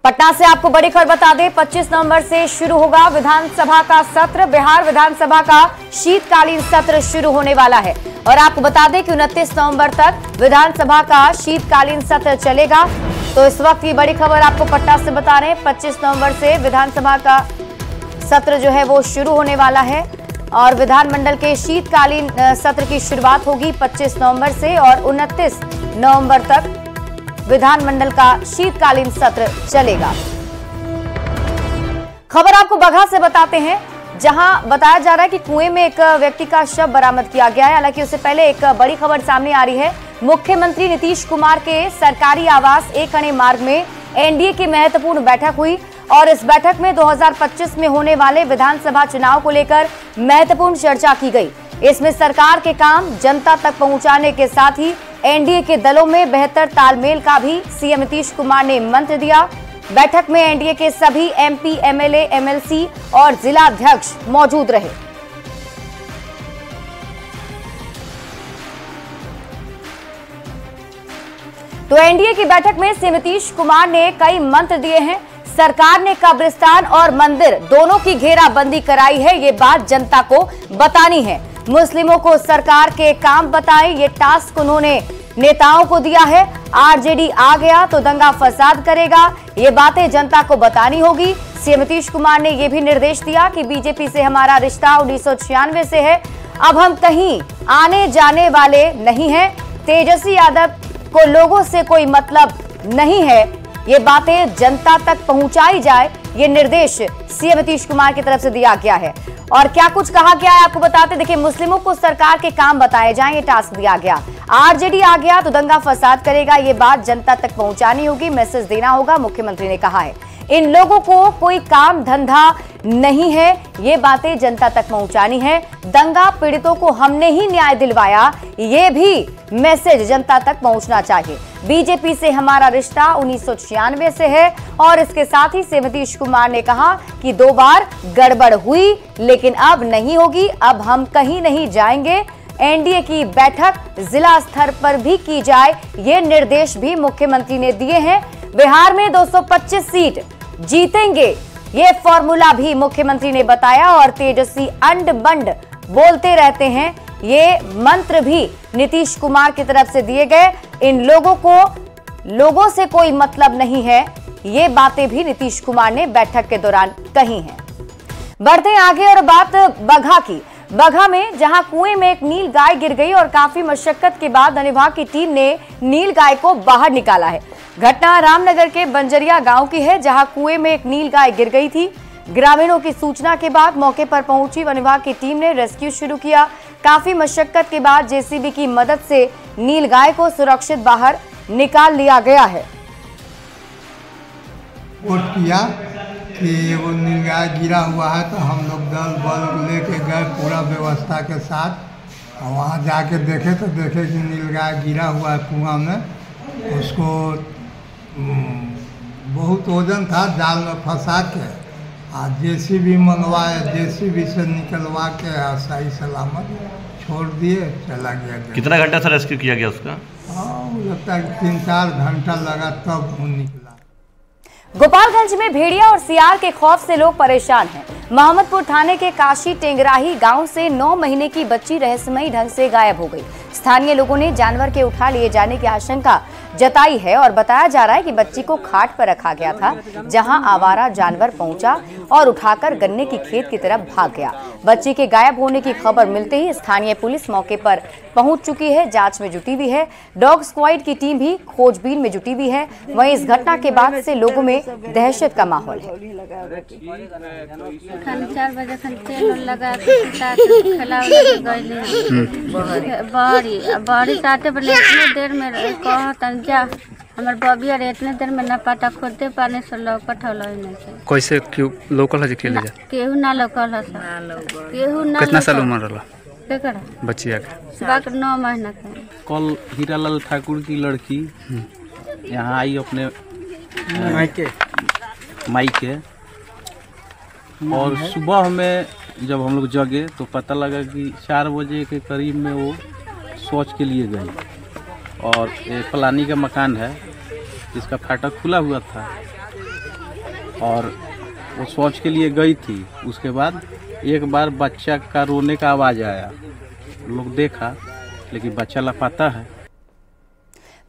पटना से आपको बड़ी खबर बता दें, 25 नवंबर से शुरू होगा विधानसभा का सत्र। बिहार विधानसभा का शीतकालीन सत्र शुरू होने वाला है और आपको बता दें कि 29 नवंबर तक विधानसभा का शीतकालीन सत्र चलेगा। तो इस वक्त की बड़ी खबर आपको पटना से बता रहे हैं, 25 नवंबर से विधानसभा का सत्र जो है वो शुरू होने वाला है और विधानमंडल के शीतकालीन सत्र की शुरुआत होगी 25 नवंबर से और 29 नवंबर तक विधानमंडल का शीतकालीन सत्र चलेगा। खबर आपको बगहा से बताते हैं, जहां बताया जा रहा है कि कुएं में एक व्यक्ति का शव बरामद किया गया है। हालांकि उससे पहले एक बड़ी खबर सामने आ रही है। मुख्यमंत्री नीतीश कुमार के सरकारी आवास एक अणे मार्ग में एनडीए की महत्वपूर्ण बैठक हुई और इस बैठक में 2025 में होने वाले विधानसभा चुनाव को लेकर महत्वपूर्ण चर्चा की गई। इसमें सरकार के काम जनता तक पहुंचाने के साथ ही एनडीए के दलों में बेहतर तालमेल का भी सीएम नीतीश कुमार ने मंत्र दिया। बैठक में एनडीए के सभी एमपी, एमएलए, एमएलसी और जिला अध्यक्ष मौजूद रहे। तो एनडीए की बैठक में सीएम नीतीश कुमार ने कई मंत्र दिए हैं। सरकार ने कब्रिस्तान और मंदिर दोनों की घेराबंदी कराई है, ये बात जनता को बतानी है। मुस्लिमों को सरकार के काम बताएं, ये टास्क उन्होंने नेताओं को दिया है। आरजेडी आ गया तो दंगा फसाद करेगा, ये बातें जनता को बतानी होगी। सीएम नीतीश कुमार ने यह भी निर्देश दिया कि बीजेपी से हमारा रिश्ता 1996 से है, अब हम कहीं आने जाने वाले नहीं हैं। तेजस्वी यादव को लोगों से कोई मतलब नहीं है, ये बातें जनता तक पहुंचाई जाए, ये निर्देश सीएम नीतीश कुमार की तरफ से दिया गया है। और क्या कुछ कहा गया है आपको बताते, देखिए, मुस्लिमों को सरकार के काम बताए जाएं, ये टास्क दिया गया। आरजेडी आ गया तो दंगा फसाद करेगा, ये बात जनता तक पहुंचानी होगी, मैसेज देना होगा, मुख्यमंत्री ने कहा है। इन लोगों को कोई काम धंधा नहीं है, ये बातें जनता तक पहुंचानी है। दंगा पीड़ितों को हमने ही न्याय दिलवाया, ये भी मैसेज जनता तक पहुंचना चाहिए। बीजेपी से हमारा रिश्ता 1996 से है और इसके साथ ही सीएम नीतीश कुमार ने कहा कि 2 बार गड़बड़ हुई लेकिन अब नहीं होगी, अब हम कहीं नहीं जाएंगे। एनडीए की बैठक जिला स्तर पर भी की जाए, ये निर्देश भी मुख्यमंत्री ने दिए हैं। बिहार में 225 सीट जीतेंगे, ये फॉर्मूला भी मुख्यमंत्री ने बताया और तेजस्वी अंड बंड बोलते रहते हैं, ये मंत्र भी नीतीश कुमार की तरफ से दिए गए। इन लोगों से कोई मतलब नहीं है, ये बातें भी नीतीश कुमार ने बैठक के दौरान कही हैं। बढ़ते हैं आगे और बात बगहा की। बगहा में जहां कुएं में एक नील गाय गिर गई और काफी मशक्कत के बाद वन विभाग की टीम ने नील गाय को बाहर निकाला है। घटना रामनगर के बंजरिया गांव की है, जहां कुएं में एक नील गाय गिर गई थी। ग्रामीणों की सूचना के बाद मौके पर पहुंची वन विभाग की टीम ने रेस्क्यू शुरू किया। काफी मशक्कत के बाद जेसीबी की मदद से नील गाय को सुरक्षित बाहर निकाल लिया गया है। रिपोर्ट किया कि वो नील गाय गिरा हुआ है तो हम लोग दल बल लेके गए पूरा व्यवस्था के साथ। वहाँ जाके देखे तो देखे कि नील गाय गिरा हुआ है कुआं में। उसको बहुत वजन था, जाल में फंसा के जेसीबी मंगवाए, जेसीबी से निकलवा के सही सलामत छोड़ दिए, चला गया। कितना घंटा से रेस्क्यू किया गया उसका? हाँ, लगता है 3-4 घंटा लगा तब वो निकला। गोपालगंज में भेड़िया और सियार के खौफ से लोग परेशान हैं। मोहम्मदपुर थाने के काशी टेंगराही गांव से 9 महीने की बच्ची रहस्यमयी ढंग से गायब हो गई। स्थानीय लोगों ने जानवर के उठा लिए जाने की आशंका जताई है और बताया जा रहा है कि बच्ची को खाट पर रखा गया था, जहां आवारा जानवर पहुंचा और उठाकर गन्ने की खेत की तरफ भाग गया। बच्ची के गायब होने की खबर मिलते ही स्थानीय पुलिस मौके पर पहुंच चुकी है, जांच में जुटी हुई है। डॉग स्क्वाड की टीम भी खोजबीन में जुटी हुई है। वहीं इस घटना के बाद से लोगों में दहशत का माहौल है। 4 बजे तेल लगा बाड़ी साथे बने इतने देर में कहतन जा हमर बबिया रे इतने देर में न पता खुदे पानी से लौकट होलो नहीं से। कैसे क्यों लोकल है के ले जा? केहू ना लोकल है, केहू ना। कितना साल उम्र रहला केकरा बच्चिया के? बाक 9 महीना का। कल हीरालाल ठाकुर की लड़की यहाँ आई अपने मायके और सुबह में जब हम लोग जगे तो पता लगा कि 4 बजे के करीब में वो शौच के लिए गई और एक फलानी का मकान है जिसका फाटक खुला हुआ था और वो शौच के लिए गई थी। उसके बाद एक बार बच्चा का रोने का आवाज़ आया, लोग देखा, लेकिन बच्चा लापता है।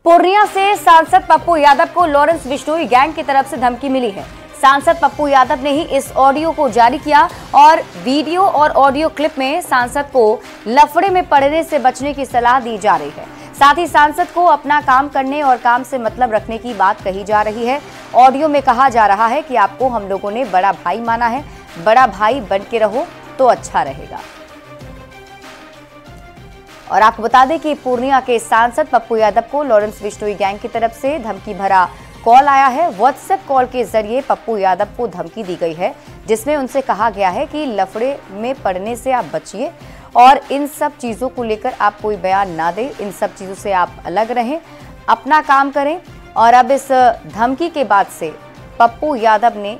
पूर्णिया से सांसद पप्पू यादव को लॉरेंस बिश्नोई गैंग की तरफ से धमकी मिली है। सांसद पप्पू यादव ने ही इस ऑडियो को जारी किया और वीडियो और ऑडियो क्लिप में सांसद को लफड़े में पड़ने से बचने की सलाह दी जा रही है। साथ ही सांसद को अपना काम करने और काम से मतलब रखने की बात कही जा रही है। ऑडियो में कहा जा रहा है कि आपको हम लोगों ने बड़ा भाई माना है, बड़ा भाई बन के रहो तो अच्छा रहेगा। और आपको बता दें कि पूर्णिया के सांसद पप्पू यादव को लॉरेंस बिश्नोई गैंग की तरफ से धमकी भरा कॉल आया है। व्हाट्सएप कॉल के जरिए पप्पू यादव को धमकी दी गई है, जिसमें उनसे कहा गया है कि लफड़े में पड़ने से आप बचिए और इन सब चीजों को लेकर आप कोई बयान ना दें, इन सब चीजों से आप अलग रहें, अपना काम करें। और अब इस धमकी के बाद से पप्पू यादव ने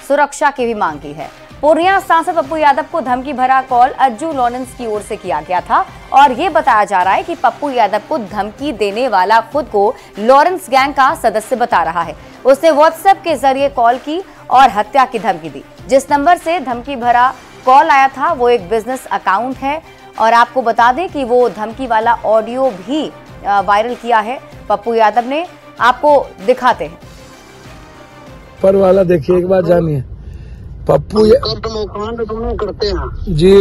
सुरक्षा की भी मांग की है। पूर्णिया सांसद पप्पू यादव को धमकी भरा कॉल अज्जू लॉरेंस की ओर से किया गया था और ये बताया जा रहा है कि पप्पू यादव को धमकी देने वाला खुद को लॉरेंस गैंग का सदस्य बता रहा है। उसने व्हाट्सएप के जरिए कॉल की और हत्या की धमकी दी। जिस नंबर से धमकी भरा कॉल आया था वो एक बिजनेस अकाउंट है और आपको बता दें कि वो धमकी वाला ऑडियो भी वायरल किया है पप्पू यादव ने। आपको दिखाते हैं। पर वाला देखिए एक बार जानिए। पप्पू कर्मकांड दोनों करते हैं जी,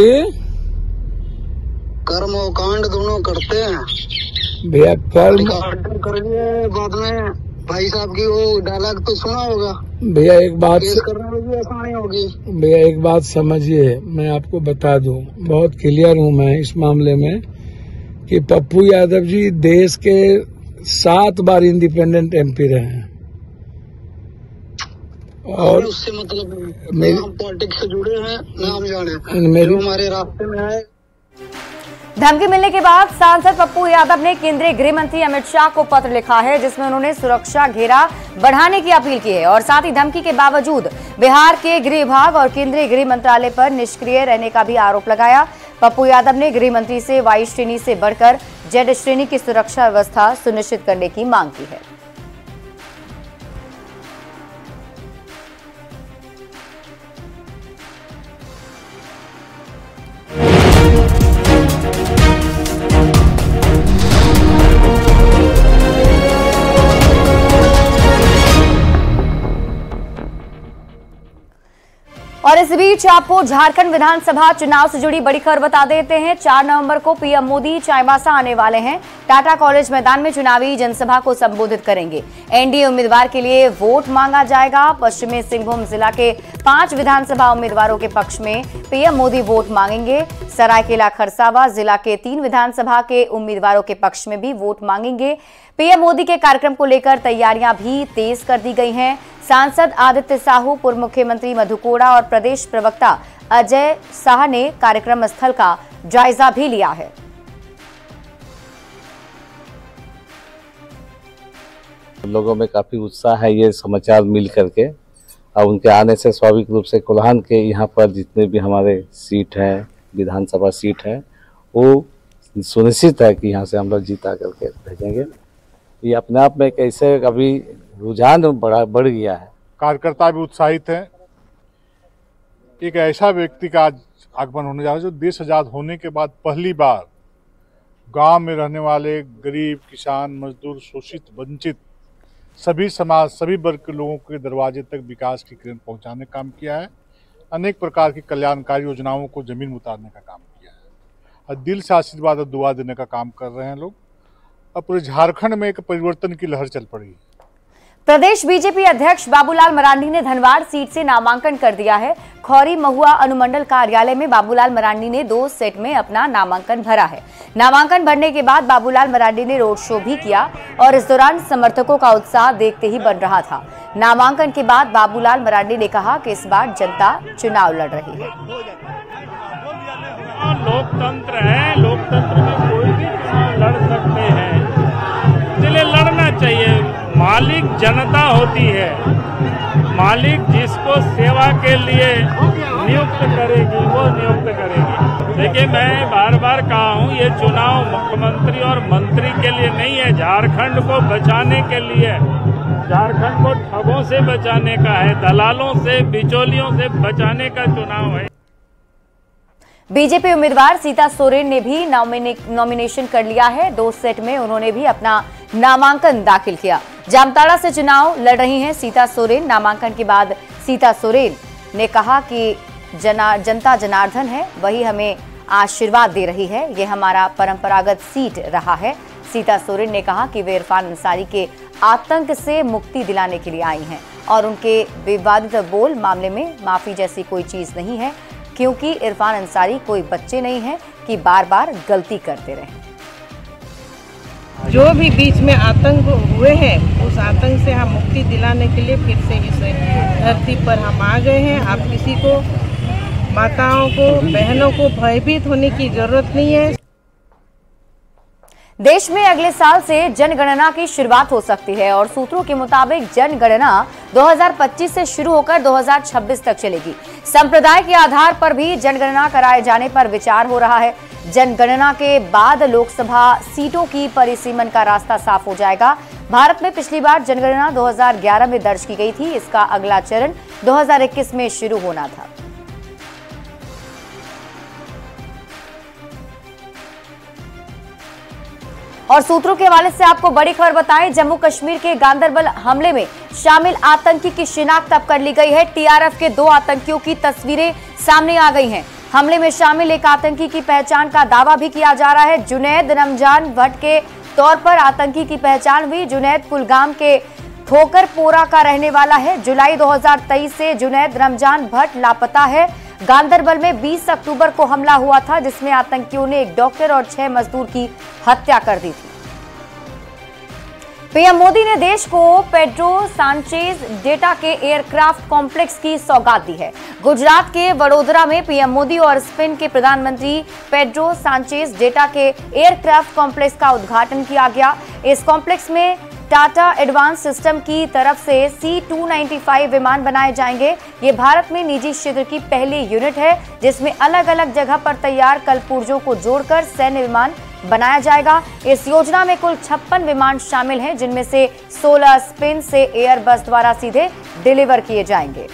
कर्मकांड दोनों करते हैं भैया। कर्म करिए, बाद में भाई साहब की वो डायलॉग तो सुना होगा भैया। एक बात केस करने में भी आसानी होगी भैया, एक बात समझिए, मैं आपको बता दूं, बहुत क्लियर हूं मैं इस मामले में कि पप्पू यादव जी देश के 7 बार इंडिपेंडेंट एमपी रहे हैं और उससे मतलब हम पॉलिटिक्स से जुड़े हैं, नाम जाने मेरी हमारे रास्ते में आए। धमकी मिलने के बाद सांसद पप्पू यादव ने केंद्रीय गृह मंत्री अमित शाह को पत्र लिखा है, जिसमें उन्होंने सुरक्षा घेरा बढ़ाने की अपील की है और साथ ही धमकी के बावजूद बिहार के गृह विभाग और केंद्रीय गृह मंत्रालय पर निष्क्रिय रहने का भी आरोप लगाया। पप्पू यादव ने गृह मंत्री से वाई श्रेणी से बढ़कर जेड श्रेणी की सुरक्षा व्यवस्था सुनिश्चित करने की मांग की है। और इस बीच आपको झारखंड विधानसभा चुनाव से जुड़ी बड़ी खबर बता देते हैं। 4 नवंबर को पीएम मोदी चाईबासा आने वाले हैं। टाटा कॉलेज मैदान में चुनावी जनसभा को संबोधित करेंगे। एनडीए उम्मीदवार के लिए वोट मांगा जाएगा। पश्चिमी सिंहभूम जिला के 5 विधानसभा उम्मीदवारों के पक्ष में पीएम मोदी वोट मांगेंगे। सरायकेला खरसावां जिला के 3 विधानसभा के उम्मीदवारों के पक्ष में भी वोट मांगेंगे। पीएम मोदी के कार्यक्रम को लेकर तैयारियां भी तेज कर दी गई हैं। सांसद आदित्य साहू, पूर्व मुख्यमंत्री मधु कोड़ा और प्रदेश प्रवक्ता अजय शाह ने कार्यक्रम स्थल का जायजा भी लिया है। लोगों में काफी उत्साह है ये समाचार मिल करके, और उनके आने से स्वाभाविक रूप से कोल्हान के यहाँ पर जितने भी हमारे सीट हैं, विधानसभा सीट है, वो सुनिश्चित है कि यहाँ से हम लोग जीता करके भेजेंगे। ये अपने आप में कैसे अभी रुझान बढ़ गया है। कार्यकर्ता भी उत्साहित हैं। एक ऐसा व्यक्ति का आज आगमन होने जा रहा है जो देश आज़ाद होने के बाद पहली बार गांव में रहने वाले गरीब, किसान, मजदूर, शोषित, वंचित सभी समाज, सभी वर्ग के लोगों के दरवाजे तक विकास की किरण पहुंचाने का काम किया है। अनेक प्रकार की कल्याणकारी योजनाओं को जमीन में उतारने का काम किया है और दिल से आशीर्वाद और दुआ देने का काम कर रहे हैं लोग। अब पूरे झारखंड में एक परिवर्तन की लहर चल पड़ी है। प्रदेश बीजेपी अध्यक्ष बाबूलाल मरांडी ने धनबाद सीट से नामांकन कर दिया है। खौरी महुआ अनुमंडल कार्यालय में बाबूलाल मरांडी ने 2 सेट में अपना नामांकन भरा है। नामांकन भरने के बाद बाबूलाल मरांडी ने रोड शो भी किया और इस दौरान समर्थकों का उत्साह देखते ही बन रहा था। नामांकन के बाद बाबूलाल मरांडी ने कहा कि इस बार जनता चुनाव लड़ रही है। लोकतंत्र है, लोकतंत्र में कोई भी चुनाव लड़ सकते हैं, इसलिए लड़ना चाहिए। मालिक जनता होती है, मालिक जिसको सेवा के लिए नियुक्त करेगी वो नियुक्त करेगी। देखिए, मैं बार बार कहा हूँ, ये चुनाव मुख्यमंत्री और मंत्री के लिए नहीं है, झारखंड को बचाने के लिए। झारखंड को ठगों से बचाने का है, दलालों से, बिचौलियों से बचाने का चुनाव है। बीजेपी उम्मीदवार सीता सोरेन ने भी नॉमिनेशन कर लिया है। 2 सेट में उन्होंने भी अपना नामांकन दाखिल किया। जामताड़ा से चुनाव लड़ रही हैं सीता सोरेन। नामांकन के बाद सीता सोरेन ने कहा कि जनता जनार्दन है, वही हमें आशीर्वाद दे रही है, ये हमारा परंपरागत सीट रहा है। सीता सोरेन ने कहा कि वे इरफान अंसारी के आतंक से मुक्ति दिलाने के लिए आई हैं और उनके विवादित बोल मामले में माफी जैसी कोई चीज नहीं है, क्योंकि इरफान अंसारी कोई बच्चे नहीं हैं कि बार बार गलती करते रहे। जो भी बीच में आतंक हुए हैं, उस आतंक से हम मुक्ति दिलाने के लिए फिर से इस धरती पर हम आ गए हैं। आप किसी को, माताओं को, बहनों को भयभीत होने की जरूरत नहीं है। देश में अगले साल से जनगणना की शुरुआत हो सकती है और सूत्रों के मुताबिक जनगणना 2025 से शुरू होकर 2026 तक चलेगी। संप्रदाय के आधार पर भी जनगणना कराए जाने पर विचार हो रहा है। जनगणना के बाद लोकसभा सीटों की परिसीमन का रास्ता साफ हो जाएगा। भारत में पिछली बार जनगणना 2011 में दर्ज की गई थी। इसका अगला चरण 2021 में शुरू होना था। और सूत्रों के हवाले से आपको बड़ी खबर बताएं, जम्मू कश्मीर के गांदरबल हमले में शामिल आतंकी की शिनाख्त अब कर ली गई है। टीआरएफ के 2 आतंकियों की तस्वीरें सामने आ गई हैं। हमले में शामिल एक आतंकी की पहचान का दावा भी किया जा रहा है। जुनैद रमजान भट्ट के तौर पर आतंकी की पहचान हुई। जुनैद कुलगाम के थोकरपोरा का रहने वाला है। जुलाई 2023 से जुनैद रमजान भट्ट लापता है। गांदरबल में 20 अक्टूबर को हमला हुआ था, जिसमें आतंकियों ने एक डॉक्टर और 6 मजदूर की हत्या कर दी थी। पीएम मोदी ने देश को पेड्रो सांचेज डेटा के एयरक्राफ्ट कॉम्प्लेक्स की सौगात दी है। गुजरात के वडोदरा में पीएम मोदी और स्पेन के प्रधानमंत्री पेड्रो सांचेज डेटा के एयरक्राफ्ट कॉम्प्लेक्स का उद्घाटन किया गया। इस कॉम्प्लेक्स में टाटा एडवांस सिस्टम की तरफ से C-295 विमान बनाए जाएंगे। ये भारत में निजी क्षेत्र की पहली यूनिट है, जिसमें अलग अलग जगह पर तैयार कलपुर्जों को जोड़कर सैन्य विमान बनाया जाएगा। इस योजना में कुल 56 विमान शामिल हैं, जिनमें से 16 स्पेन से एयरबस द्वारा सीधे डिलीवर किए जाएंगे।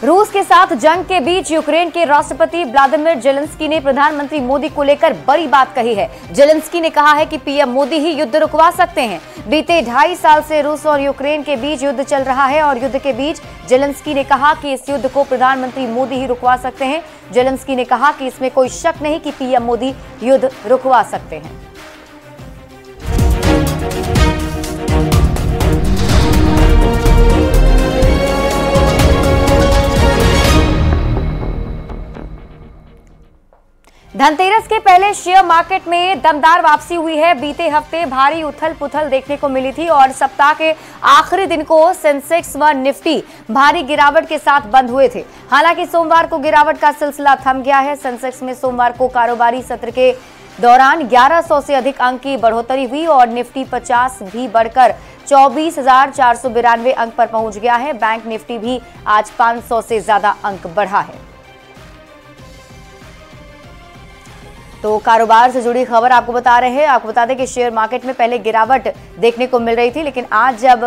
रूस के साथ जंग के बीच यूक्रेन के राष्ट्रपति व्लादिमीर जेलेंस्की ने प्रधानमंत्री मोदी को लेकर बड़ी बात कही है। जेलेंस्की ने कहा है कि पीएम मोदी ही युद्ध रुकवा सकते हैं। बीते 2.5 साल से रूस और यूक्रेन के बीच युद्ध चल रहा है और युद्ध के बीच जेलेंस्की ने कहा कि इस युद्ध को प्रधानमंत्री मोदी ही रुकवा सकते हैं। जेलेंस्की ने कहा कि इसमें कोई शक नहीं कि पीएम मोदी युद्ध रुकवा सकते हैं। धनतेरस के पहले शेयर मार्केट में दमदार वापसी हुई है। बीते हफ्ते भारी उथल पुथल देखने को मिली थी और सप्ताह के आखिरी दिन को सेंसेक्स व निफ्टी भारी गिरावट के साथ बंद हुए थे। हालांकि सोमवार को गिरावट का सिलसिला थम गया है। सेंसेक्स में सोमवार को कारोबारी सत्र के दौरान 1100 से अधिक अंक की बढ़ोतरी हुई और निफ्टी 50 भी बढ़कर 24,492 अंक पर पहुंच गया है। बैंक निफ्टी भी आज 500 से ज्यादा अंक बढ़ा है। तो कारोबार से जुड़ी खबर आपको बता रहे हैं। आपको बता दें कि शेयर मार्केट में पहले गिरावट देखने को मिल रही थी, लेकिन आज जब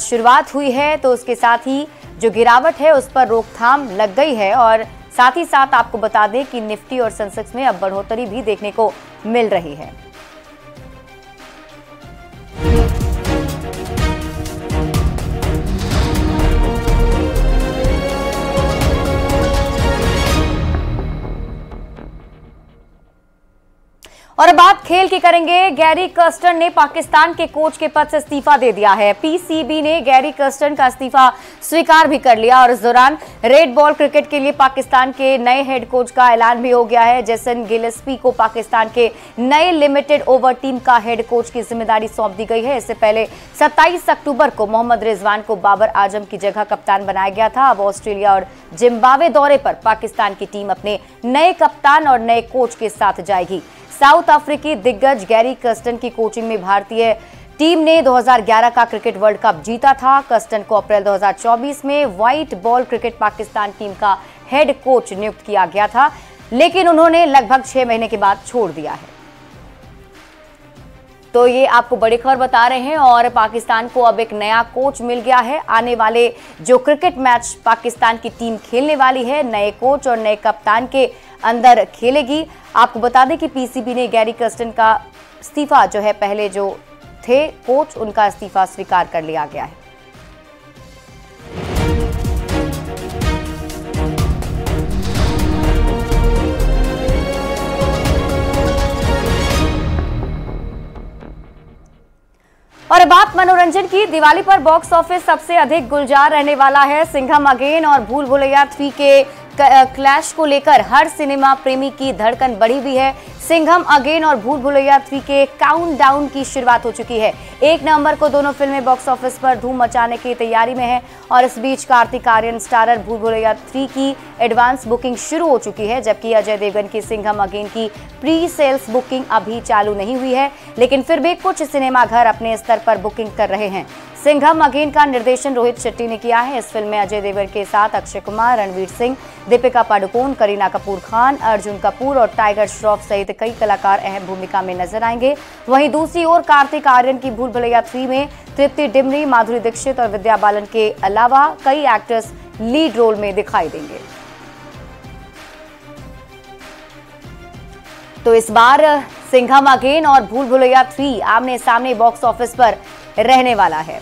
शुरुआत हुई है तो उसके साथ ही जो गिरावट है उस पर रोकथाम लग गई है। और साथ ही साथ आपको बता दें कि निफ्टी और सेंसेक्स में अब बढ़ोतरी भी देखने को मिल रही है। और अब बात खेल की करेंगे। गैरी कर्स्टन ने पाकिस्तान के कोच के पद से इस्तीफा दे दिया है। पीसीबी ने गैरी कर्स्टन का इस्तीफा स्वीकार भी कर लिया और इस दौरान रेड बॉल क्रिकेट के लिए पाकिस्तान के नए हेड कोच का ऐलान भी हो गया है। जेसन गिलेस्पी को पाकिस्तान के नए लिमिटेड ओवर टीम का हेड कोच की जिम्मेदारी सौंप दी गई है। इससे पहले 27 अक्टूबर को मोहम्मद रिजवान को बाबर आजम की जगह कप्तान बनाया गया था। अब ऑस्ट्रेलिया और जिम्बाब्वे दौरे पर पाकिस्तान की टीम अपने नए कप्तान और नए कोच के साथ जाएगी। साउथ अफ्रीकी दिग्गज गैरी कर्स्टन की कोचिंग में भारतीय टीम ने 2011 का क्रिकेट वर्ल्ड कप जीता था। कर्स्टन को अप्रैल 2024 में white ball cricket Pakistan team का हेड कोच नियुक्त किया गया था, लेकिन उन्होंने लगभग 6 महीने के बाद छोड़ दिया है। तो ये आपको बड़ी खबर बता रहे हैं और पाकिस्तान को अब एक नया कोच मिल गया है। आने वाले जो क्रिकेट मैच पाकिस्तान की टीम खेलने वाली है, नए कोच और नए कप्तान के अंदर खेलेगी। आपको बता दें कि पीसीबी ने गैरी कर्स्टन का इस्तीफा जो है, पहले जो थे कोच उनका इस्तीफा स्वीकार कर लिया गया है। और बात मनोरंजन की, दिवाली पर बॉक्स ऑफिस सबसे अधिक गुलजार रहने वाला है सिंघम अगेन और भूल भुलैया 3 के क्लैश को लेकर हर सिनेमा प्रेमी की धड़कन बढ़ी हुई है। सिंघम अगेन और भूल भुलैया 3 के काउंटडाउन की शुरुआत हो चुकी है। 1 नवंबर को दोनों फिल्में बॉक्स ऑफिस पर धूम मचाने की तैयारी में है और इस बीच कार्तिक आर्यन स्टारर भूल भुलैया 3 की एडवांस बुकिंग शुरू हो चुकी है, जबकि अजय देवगन की सिंघम अगेन की प्री सेल्स बुकिंग अभी चालू नहीं हुई है, लेकिन फिर भी कुछ सिनेमाघर अपने स्तर पर बुकिंग कर रहे हैं। सिंघम अगेन का निर्देशन रोहित शेट्टी ने किया है। इस फिल्म में अजय देवगन के साथ अक्षय कुमार, रणवीर सिंह, दीपिका पादुकोण, करीना कपूर खान, अर्जुन कपूर और टाइगर श्रॉफ सहित कई कलाकार अहम भूमिका में नजर आएंगे। वहीं दूसरी ओर कार्तिक आर्यन की भूल भुलैया 3 में तृप्ति डिमरी, माधुरी दीक्षित और विद्या बालन के अलावा कई एक्टर्स लीड रोल में दिखाई देंगे। तो इस बार सिंघम अगेन और भूल भुलैया 3 आमने सामने बॉक्स ऑफिस पर रहने वाला है।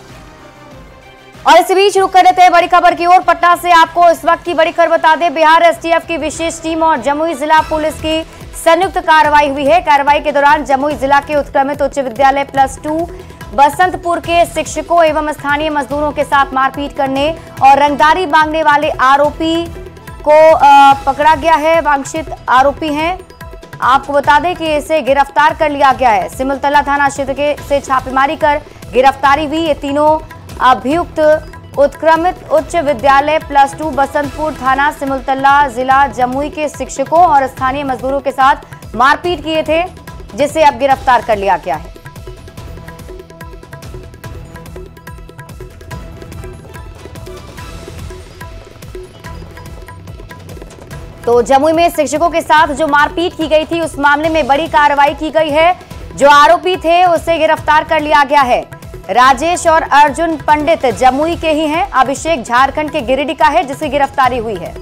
और इसी बीच रुक कर देते हैं बड़ी खबर की ओर। पटना से आपको इस वक्त की बड़ी खबर बता दें, बिहार एसटीएफ की विशेष टीम और जमुई जिला पुलिस की संयुक्त कार्रवाई हुई है। कार्रवाई के दौरान जमुई जिला के उत्क्रमित उच्च विद्यालय +2 बसंतपुर के शिक्षकों एवं स्थानीय मजदूरों के साथ मारपीट करने और रंगदारी मांगने वाले आरोपी को पकड़ा गया है। वांछित आरोपी हैं, आपको बता दें कि इसे गिरफ्तार कर लिया गया है। सिमुलतला थाना क्षेत्र से छापेमारी कर गिरफ्तारी हुई। ये तीनों अभियुक्त उत्क्रमित उच्च विद्यालय +2 बसंतपुर थाना सिमुलतला जिला जमुई के शिक्षकों और स्थानीय मजदूरों के साथ मारपीट किए थे, जिसे अब गिरफ्तार कर लिया गया है। तो जमुई में शिक्षकों के साथ जो मारपीट की गई थी, उस मामले में बड़ी कार्रवाई की गई है। जो आरोपी थे उसे गिरफ्तार कर लिया गया है। राजेश और अर्जुन पंडित जमुई के ही हैं। अभिषेक झारखंड के गिरिडीह का है, जिसकी गिरफ्तारी हुई है।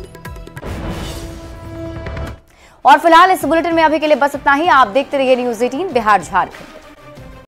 और फिलहाल इस बुलेटिन में अभी के लिए बस इतना ही। आप देखते रहिए न्यूज़ 18 बिहार झारखंड।